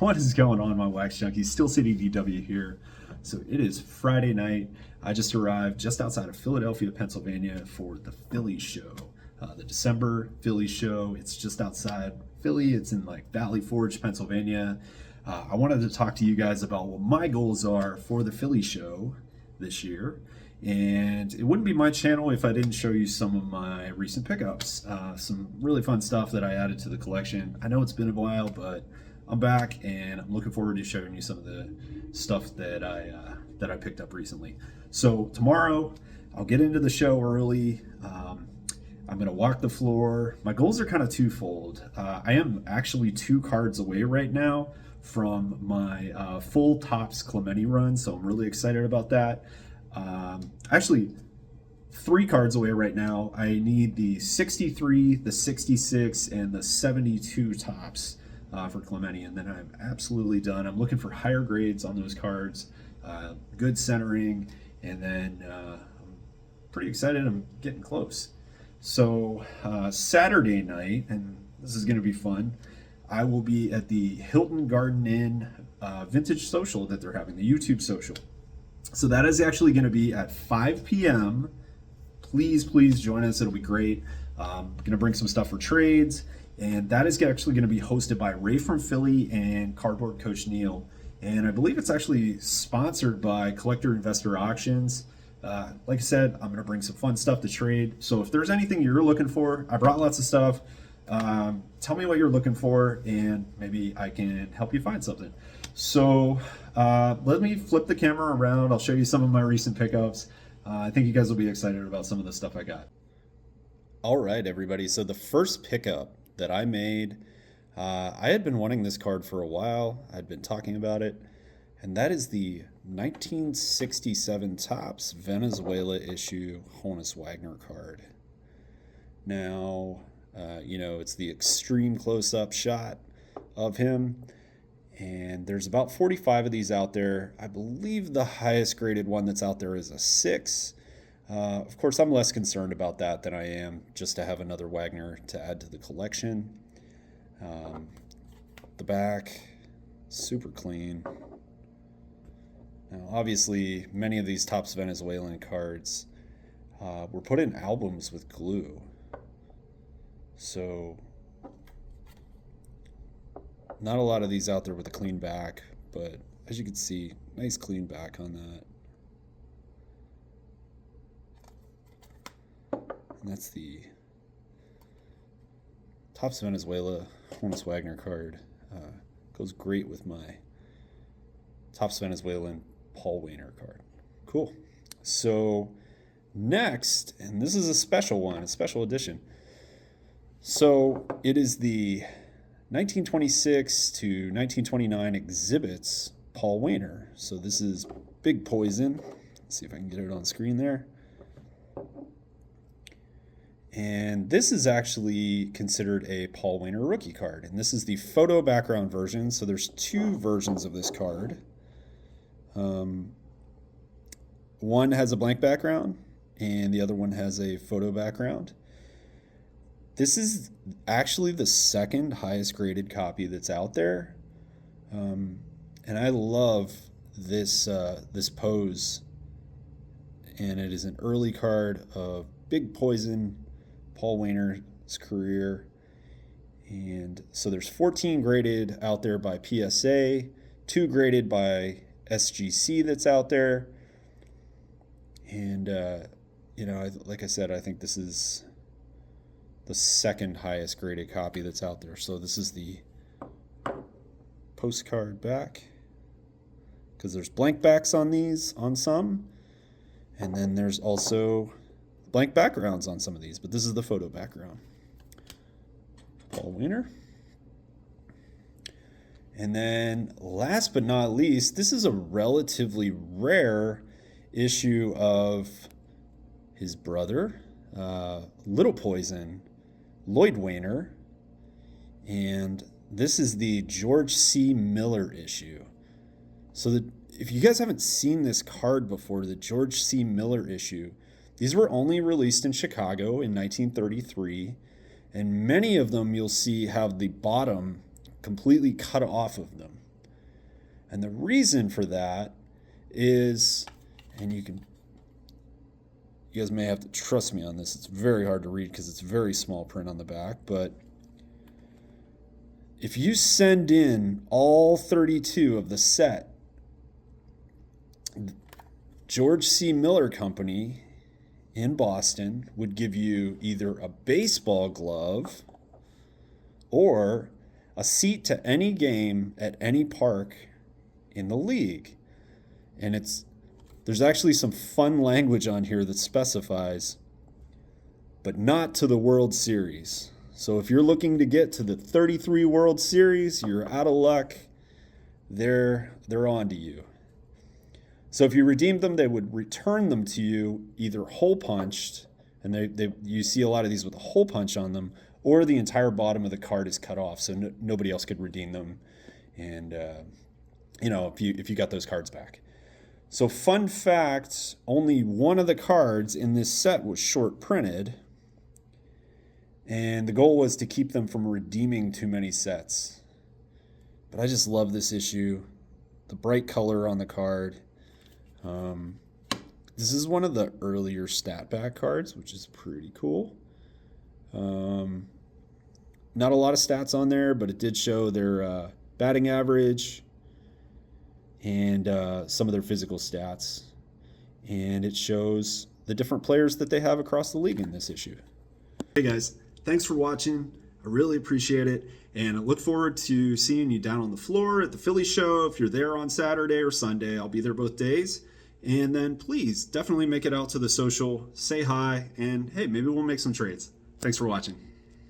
What is going on, my wax junkies? Steel City DW here. So it is Friday night. I just arrived just outside of Philadelphia, Pennsylvania for the Philly show, the December Philly show. It's just outside Philly. It's in like Valley Forge, Pennsylvania. I wanted to talk to you guys about what my goals are for the Philly show this year. And it wouldn't be my channel if I didn't show you some of my recent pickups. Some really fun stuff that I added to the collection. I know it's been a while, but I'm back and I'm looking forward to showing you some of the stuff that I picked up recently. So tomorrow I'll get into the show early. I'm gonna walk the floor. My goals are kind of twofold. I am actually 2 cards away right now from my full Topps Clemente run, so I'm really excited about that. Actually, 3 cards away right now. I need the 63, the 66, and the 72 Topps for Clemente, and then I'm absolutely done. I'm looking for higher grades on those cards, good centering, and then I'm pretty excited. I'm getting close. So Saturday night, and this is going to be fun, I will be at the Hilton Garden Inn Vintage Social that they're having, the YouTube social. So that is actually going to be at 5 p.m. Please join us. It'll be great. I'm going to bring some stuff for trades. And that is actually going to be hosted by Ray from Philly and Cardboard Coach Neil. And I believe it's actually sponsored by Collector Investor Auctions. Like I said, I'm going to bring some fun stuff to trade. So if there's anything you're looking for, I brought lots of stuff. Tell me what you're looking for, and maybe I can help you find something. So let me flip the camera around. I'll show you some of my recent pickups. I think you guys will be excited about some of the stuff I got. All right, everybody. So the first pickup that I made, I had been wanting this card for a while. I'd been talking about it, and that is the 1967 Topps Venezuela issue Honus Wagner card. Now, it's the extreme close-up shot of him, and there's about 45 of these out there. I believe the highest graded one that's out there is a 6. Of course, I'm less concerned about that than I am just to have another Wagner to add to the collection. The back, super clean. Now, obviously, many of these Topps Venezuelan cards were put in albums with glue. So, not a lot of these out there with a clean back, but as you can see, nice clean back on that. And that's the Topps Venezuela Honus Wagner card. Goes great with my Topps Venezuelan Paul Waner card. Cool. So next, and this is a special one, a special edition. So it is the 1926 to 1929 exhibits Paul Waner. So this is Big Poison. Let's see if I can get it on screen there. And this is actually considered a Paul Waner rookie card. And this is the photo background version. So there's 2 versions of this card. One has a blank background, and the other one has a photo background. This is actually the second highest graded copy that's out there. And I love this pose. And it is an early card of Big Poison, Paul Waner's career. And so there's 14 graded out there by PSA, 2 graded by SGC that's out there. And, like I said, I think this is the second highest graded copy that's out there. So this is the postcard back, because there's blank backs on these on some, and then there's also blank backgrounds on some of these, but this is the photo background. Paul Waner. And then last but not least, this is a relatively rare issue of his brother, Little Poison, Lloyd Waner, and this is the George C. Miller issue. So if you guys haven't seen this card before, the George C. Miller issue, these were only released in Chicago in 1933, and many of them you'll see have the bottom completely cut off of them. And the reason for that is, and you guys may have to trust me on this, it's very hard to read because it's very small print on the back, but if you send in all 32 of the set, George C. Miller Company in Boston would give you either a baseball glove or a seat to any game at any park in the league. And there's actually some fun language on here that specifies, but not to the World Series. So if you're looking to get to the 33 World Series, you're out of luck. They're on to you. So if you redeemed them, they would return them to you either hole punched, and you see a lot of these with a hole punch on them, or the entire bottom of the card is cut off, so nobody else could redeem them. And if you got those cards back. So fun fact, only one of the cards in this set was short printed, and the goal was to keep them from redeeming too many sets. But I just love this issue, the bright color on the card. This is one of the earlier stat pack cards, which is pretty cool. Not a lot of stats on there, but it did show their batting average and some of their physical stats. And it shows the different players that they have across the league in this issue. Hey guys, thanks for watching. I really appreciate it. And I look forward to seeing you down on the floor at the Philly show. If you're there on Saturday or Sunday, I'll be there both days. And then please definitely make it out to the social, say hi, and hey, maybe we'll make some trades. Thanks for watching.